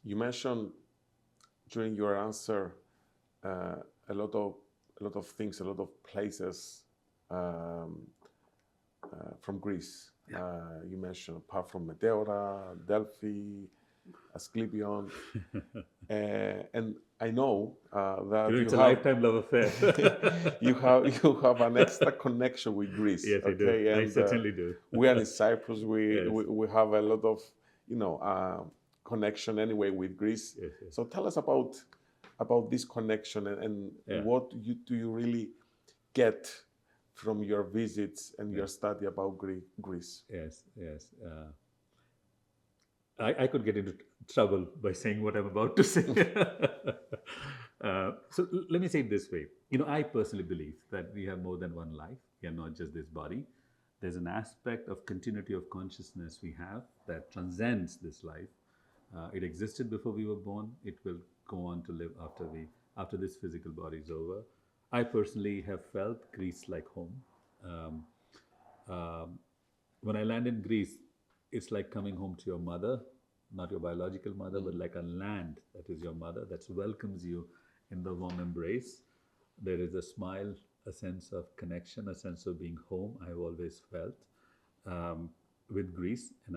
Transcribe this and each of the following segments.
You mentioned during your answer a lot of things, a lot of places um, from Greece. You mentioned apart from Meteora, Delphi, Asclepion, and I know that It's a lifetime love affair. you have an extra connection with Greece. Yes, I do. Okay, I and certainly do. we are in Cyprus. Yes, We have a lot of connection anyway with Greece. yes, yes. So tell us about this connection and Yeah, what do you really get from your visits and yeah. your study about Greece. Yes, yes. I could get into trouble by saying what I'm about to say. Let me say it this way. I personally believe that we have more than one life. We are not just this body. There's an aspect of continuity of consciousness we have that transcends this life. It existed before we were born. It will go on to live after this physical body is over. I personally have felt Greece like home. Um, um, when I land in Greece, it's like coming home to your mother, not your biological mother, but like a land that is your mother that welcomes you in the warm embrace. There is a smile, a sense of connection, a sense of being home. I've always felt um, with Greece, and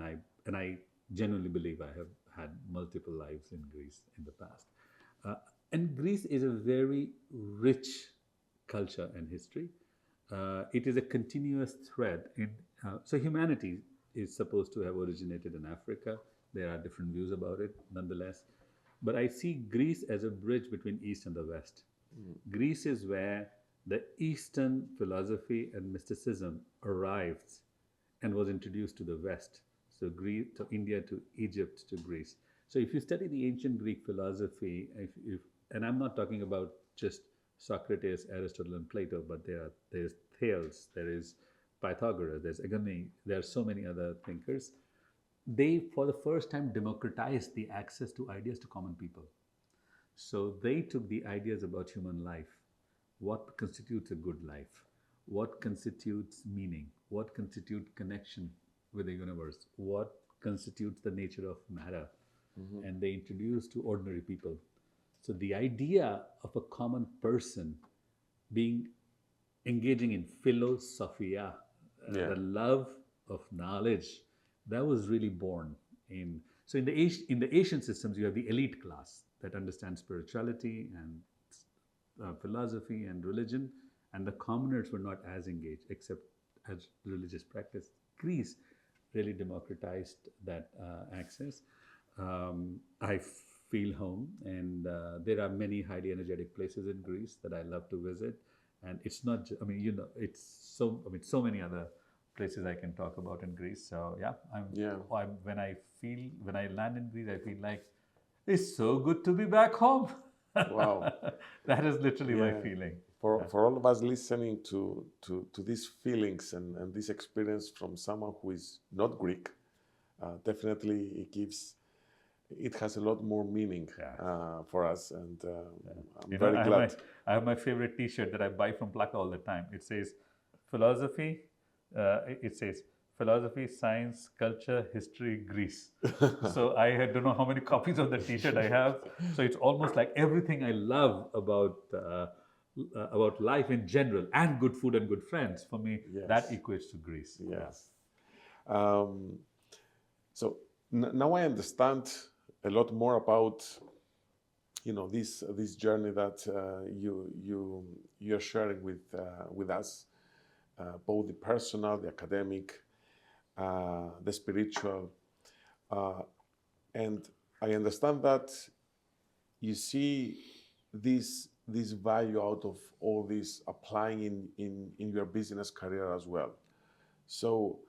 I genuinely believe I have had multiple lives in Greece in the past. Uh, and Greece is a very rich culture and history. It is a continuous thread so humanity is supposed to have originated in Africa. There are different views about it, nonetheless. But I see Greece as a bridge between East and the West. Greece is where the Eastern philosophy and mysticism arrived and was introduced to the West. So Greece, to India, to Egypt, to Greece. So if you study the ancient Greek philosophy, and I'm not talking about just Socrates, Aristotle, and Plato, but there's Thales, there is Pythagoras, there's Agame, there are so many other thinkers. They, for the first time, democratized the access to ideas to common people. So they took the ideas about human life, what constitutes a good life, what constitutes meaning, what constitutes connection with the universe, what constitutes the nature of matter, and they introduced to ordinary people. So the idea of a common person being engaging in philosophia, Yeah. the love of knowledge, that was really born in. So in the Asian systems, you have the elite class that understands spirituality and philosophy and religion, and the commoners were not as engaged, except as religious practice. Greece really democratized that access. I feel home, and there are many highly energetic places in Greece that I love to visit. And it's not, it's so many other places I can talk about in Greece. So yeah, Yeah. when I land in Greece, I feel like it's so good to be back home. Wow. That is literally my Yeah. feeling. For all of us listening to these feelings and this experience from someone who is not Greek, definitely it has a lot more meaning for us, and I'm very glad. I have my favorite T-shirt that I buy from Plaka all the time. It says, "Philosophy." It says, "Philosophy, science, culture, history, Greece." So I don't know how many copies of the T-shirt I have. So it's almost like everything I love about life in general, and good food and good friends. For me, that Yes. equates to Greece. Yes. Um, so now I understand a lot more about this journey that you're sharing with us, both the personal, the academic, the spiritual, and I understand that you see this value out of all this applying in your business career as well. So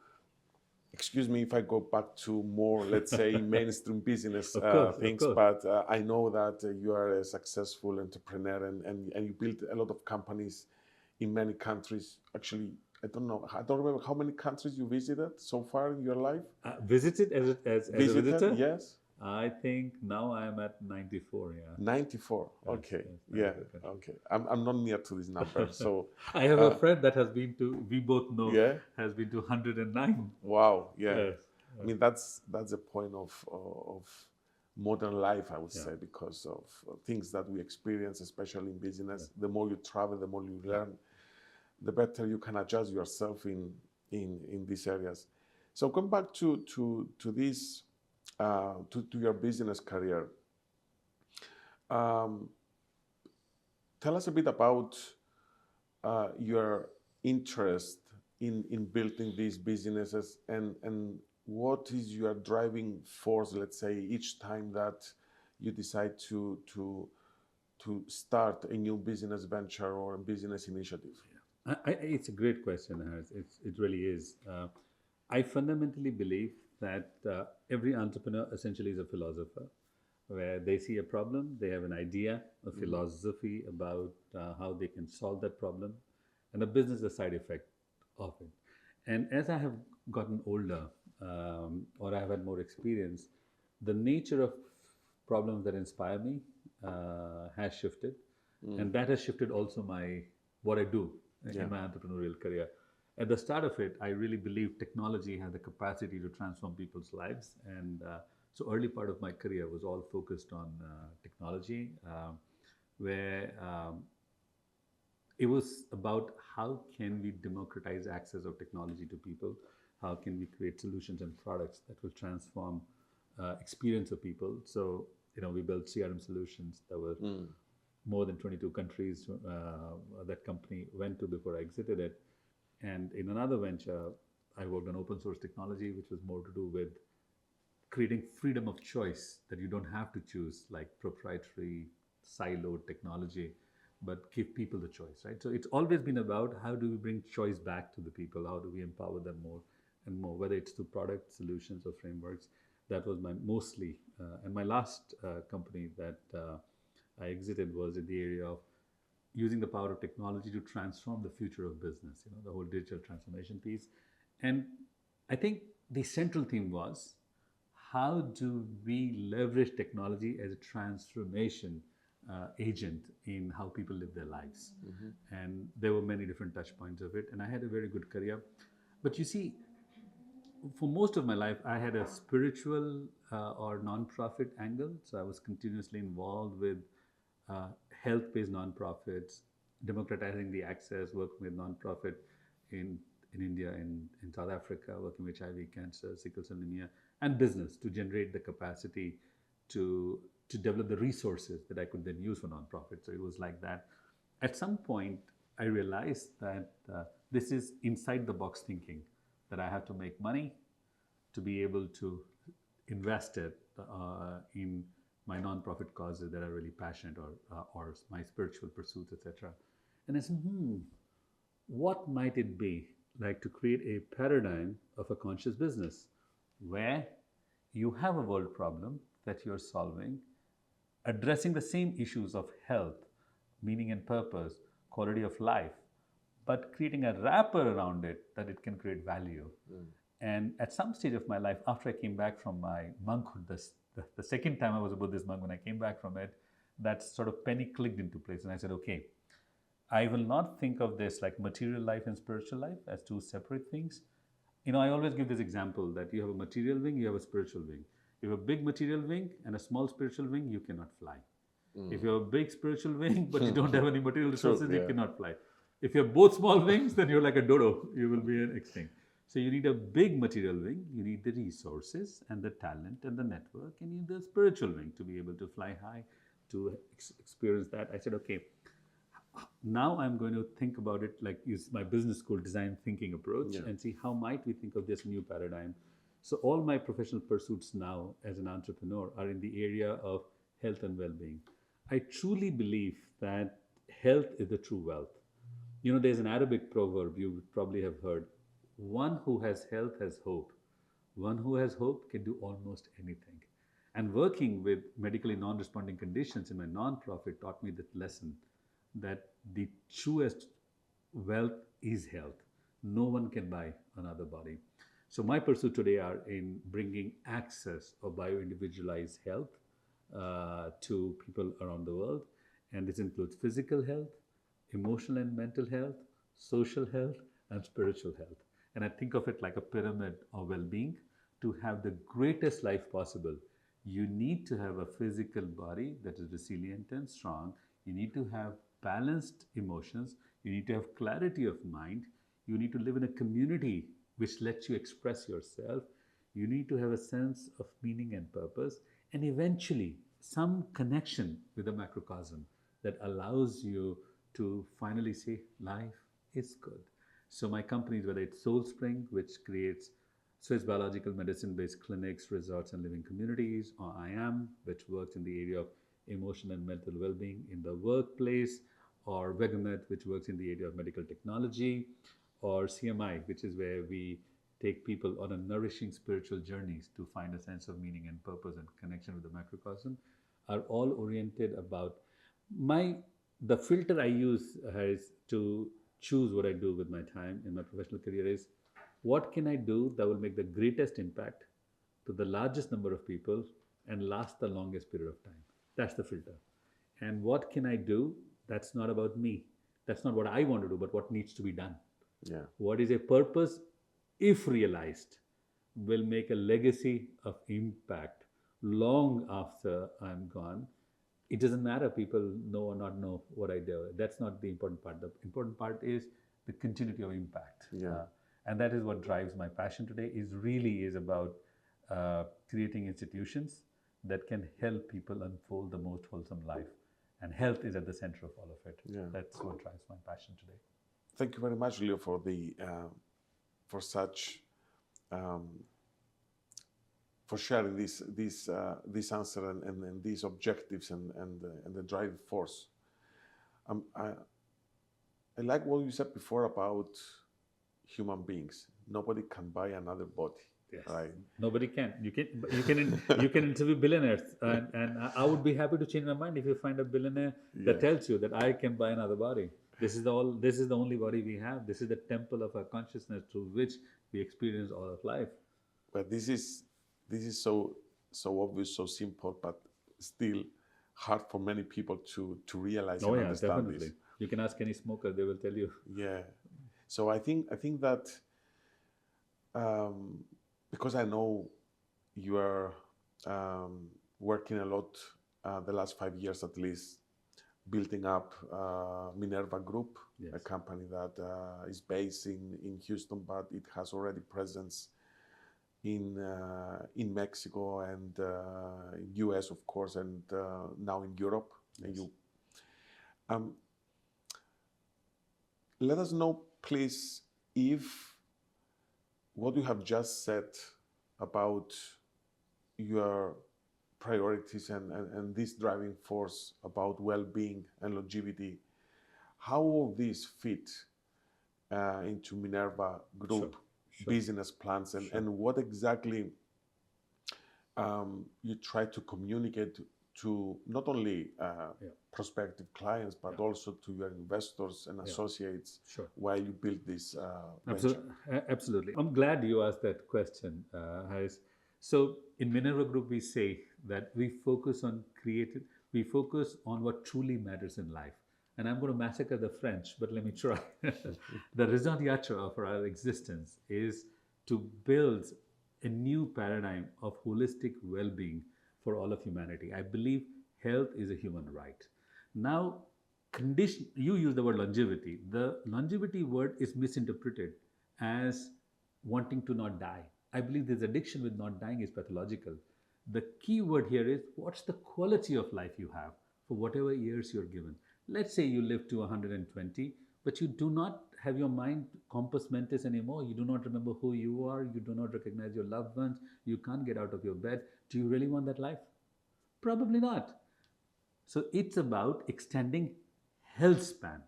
excuse me if I go back to more, let's say, mainstream business Of things, course. but I know that you are a successful entrepreneur and you built a lot of companies in many countries. Actually, I don't remember how many countries you visited so far in your life. Visited as a visitor? Yes. I think now I am at 94. Yeah. 94. Yes, Okay. yes, Yeah. 94 countries. Okay. I'm not near to this number. So, I have a friend that has been to. We both know yeah. has been to 109. Wow. Yeah. Yes. I mean, that's the point of modern life, I would Yeah. say, because of things that we experience, especially in business. The more you travel, the more you learn, the better you can adjust yourself in these areas. So come back to this to your business career. Um, Tell us a bit about your interest in building these businesses, and what is your driving force, let's say, each time that you decide to start a new business venture or a business initiative. It's a great question, Harris. It really is. I fundamentally believe that every entrepreneur essentially is a philosopher, where they see a problem, they have an idea, a philosophy about how they can solve that problem, and a business is a side effect of it. And as I have gotten older, or I have had more experience, the nature of problems that inspire me has shifted, and that has shifted also my what I do in my entrepreneurial career. At the start of it, I really believed technology had the capacity to transform people's lives, and so early part of my career was all focused on technology, where it was about how can we democratize access of technology to people, how can we create solutions and products that will transform experience of people. So we built CRM solutions that were more than 22 countries that company went to before I exited it. And in another venture, I worked on open source technology, which was more to do with creating freedom of choice, that you don't have to choose like proprietary siloed technology, but give people the choice, right? So it's always been about how do we bring choice back to the people? How do we empower them more and more, whether it's through product solutions or frameworks. That was my mostly, and my last company that I exited was in the area of using the power of technology to transform the future of business, the whole digital transformation piece. And I think the central theme was, how do we leverage technology as a transformation agent in how people live their lives? And there were many different touch points of it, and I had a very good career. But you see, for most of my life, I had a spiritual or non-profit angle. So I was continuously involved with health-based nonprofits, democratizing the access, working with nonprofit in India, in South Africa, working with HIV, cancer, sickle cell anemia, and business to generate the capacity to develop the resources that I could then use for nonprofit. So it was like that. At some point, I realized that this is inside the box thinking, that I have to make money to be able to invest it in my nonprofit causes that are really passionate, or my spiritual pursuits, etc. And I said, what might it be like to create a paradigm of a conscious business where you have a world problem that you're solving, addressing the same issues of health, meaning and purpose, quality of life, but creating a wrapper around it that it can create value. And at some stage of my life, after I came back from my monkhood, the second time I was a Buddhist monk, when I came back from it, that sort of penny clicked into place. And I said, okay, I will not think of this like material life and spiritual life as two separate things. I always give this example that you have a material wing, you have a spiritual wing. You have a big material wing and a small spiritual wing, you cannot fly. If you have a big spiritual wing, but you don't have any material resources, you cannot fly. If you have both small wings, then you're like a dodo. You will be extinct. So you need a big material wing, you need the resources and the talent and the network, and you need the spiritual wing to be able to fly high, to experience that. I said, okay, now I'm going to think about it like use my business school design thinking approach and see how might we think of this new paradigm. So all my professional pursuits now as an entrepreneur are in the area of health and well-being. I truly believe that health is the true wealth. There's an Arabic proverb you probably have heard. One who has health has hope. One who has hope can do almost anything. And working with medically non-responding conditions in my non-profit taught me that lesson, that the truest wealth is health. No one can buy another body. So my pursuit today are in bringing access of bio-individualized health to people around the world. And this includes physical health, emotional and mental health, social health, and spiritual health. And I think of it like a pyramid of well-being. To have the greatest life possible, You need to have a physical body that is resilient and strong. You need to have balanced emotions. You need to have clarity of mind. You need to live in a community which lets you express yourself. You need to have a sense of meaning and purpose, and eventually some connection with the macrocosm that allows you to finally say, life is good. So, my companies, whether it's SoulSpring, which creates Swiss biological medicine based clinics, resorts, and living communities, or I Am, which works in the area of emotional and mental well being in the workplace, or Vegamet, which works in the area of medical technology, or CMI, which is where we take people on a nourishing spiritual journeys to find a sense of meaning and purpose and connection with the macrocosm, are all oriented about my the filter I use is to choose what I do with my time in my professional career is what can I do that will make the greatest impact to the largest number of people and last the longest period of time. That's the filter. And what can I do that's not about me? That's not what I want to do, but what needs to be done. Yeah. What is a purpose, if realized, will make a legacy of impact long after I'm gone. It doesn't matter people know or not know what I do. That's not the important part. The important part is the continuity of impact. Yeah. And that is what drives my passion today. Is about creating institutions that can help people unfold the most wholesome life. And health is at the center of all of it. Yeah. That's what drives my passion today. Thank you very much, Leo, for the for such for sharing this answer and these objectives and the driving force. I like what you said before about human beings. Nobody can buy another body. Yes. Right? Nobody can. You can interview billionaires, and I would be happy to change my mind if you find a billionaire that tells you that I can buy another body. This is the only body we have. This is the temple of our consciousness through which we experience all of life. But this is so obvious, so simple, but still hard for many people to realize and understand definitely. this. You can ask any smoker; they will tell you. Yeah. So I think that because I know you are working a lot the last 5 years at least, building up Minerva Group, Yes. a company that is based in Houston, but it has already presence in Mexico and US, of course, and now in Europe. Yes. And let us know, please, if what you have just said about your priorities and this driving force about well-being and longevity, how all these fit into Minerva Group business plans and what exactly you try to communicate to not only prospective clients but also to your investors and associates while you build this venture. Absolutely. I'm glad you asked that question, Harris. So in Minerva Group, we say that we focus on what truly matters in life. And I'm going to massacre the French, but let me try. The raison d'etre of our existence is to build a new paradigm of holistic well-being for all of humanity. I believe health is a human right. Now, you use the word longevity. The longevity word is misinterpreted as wanting to not die. I believe this addiction with not dying is pathological. The key word here is what's the quality of life you have for whatever years you're given. Let's say you live to 120, but you do not have your mind compos mentis anymore. You do not remember who you are. You do not recognize your loved ones. You can't get out of your bed. Do you really want that life? Probably not. So it's about extending health span,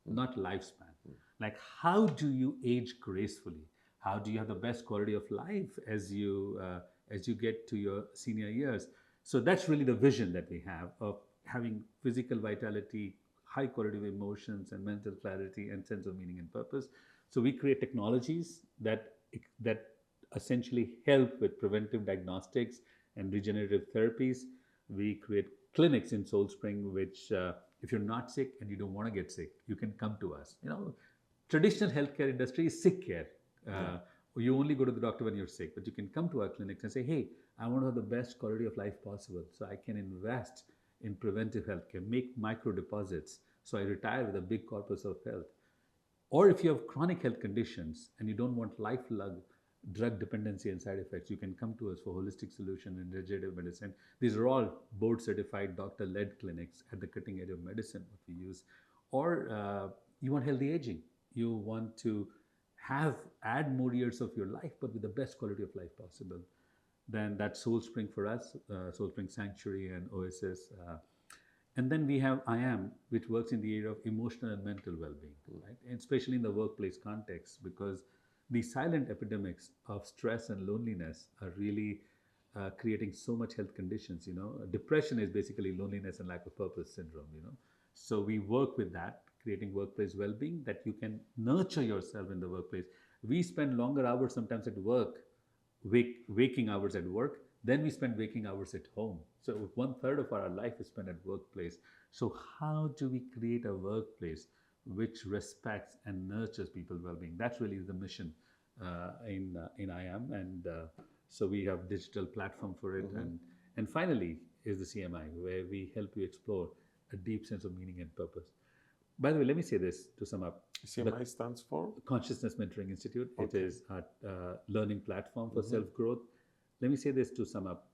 not lifespan. Like, how do you age gracefully? How do you have the best quality of life as you get to your senior years? So that's really the vision that we have of having physical vitality, high quality of emotions and mental clarity and sense of meaning and purpose. So we create technologies that essentially help with preventive diagnostics and regenerative therapies. We create clinics in SoulSpring, which if you're not sick and you don't want to get sick, you can come to us. Traditional healthcare industry is sick care. You only go to the doctor when you're sick, but you can come to our clinics and say, hey, I want to have the best quality of life possible. So I can invest in preventive healthcare, make micro deposits. So I retire with a big corpus of health. Or if you have chronic health conditions and you don't want lifelong drug dependency and side effects, you can come to us for holistic solution and regenerative medicine. These are all board certified, doctor led clinics at the cutting edge of medicine, what we use. Or you want healthy aging. You want to add more years of your life, but with the best quality of life possible. Then that's Soul Spring for us, Soul Spring Sanctuary and Oasis. And then we have I Am, which works in the area of emotional and mental well-being, right? And especially in the workplace context, because the silent epidemics of stress and loneliness are really creating so much health conditions. Depression is basically loneliness and lack of purpose syndrome. So we work with that, creating workplace well-being that you can nurture yourself in the workplace. We spend longer hours sometimes at work, waking hours at work, then we spend waking hours at home. So 1/3 of our life is spent at workplace. So how do we create a workplace which respects and nurtures people's well-being? That's really the mission in I Am, and so we have digital platform for it, and finally is the CMI, where we help you explore a deep sense of meaning and purpose. By the way, let me say this to sum up. CMI stands for Consciousness Mentoring Institute. Okay. It is a learning platform for self-growth. Let me say this to sum up.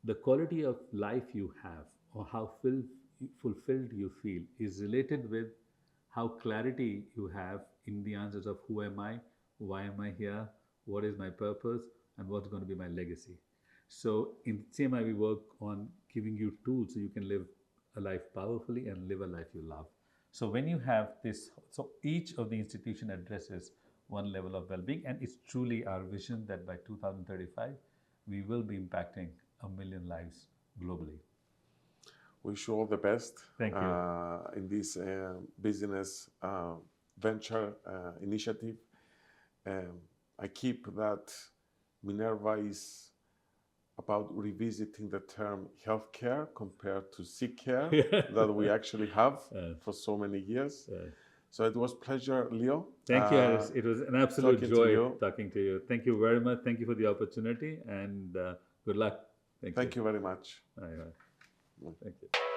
The quality of life you have, or how fulfilled you feel, is related with how clarity you have in the answers of who am I, why am I here, what is my purpose, and what's going to be my legacy. So in CMI, we work on giving you tools so you can live a life powerfully and live a life you love. So when you have this, so each of the institution addresses one level of well-being, and it's truly our vision that by 2035, we will be impacting 1 million lives globally. Wish you all the best. Thank you. In this business venture initiative. I keep that Minerva is about revisiting the term healthcare compared to sick care that we actually have for so many years. So it was a pleasure, Leo. Thank you, Harris. It was an absolute joy talking to you. Thank you very much. Thank you for the opportunity, and good luck. Thank you very much. Thank you.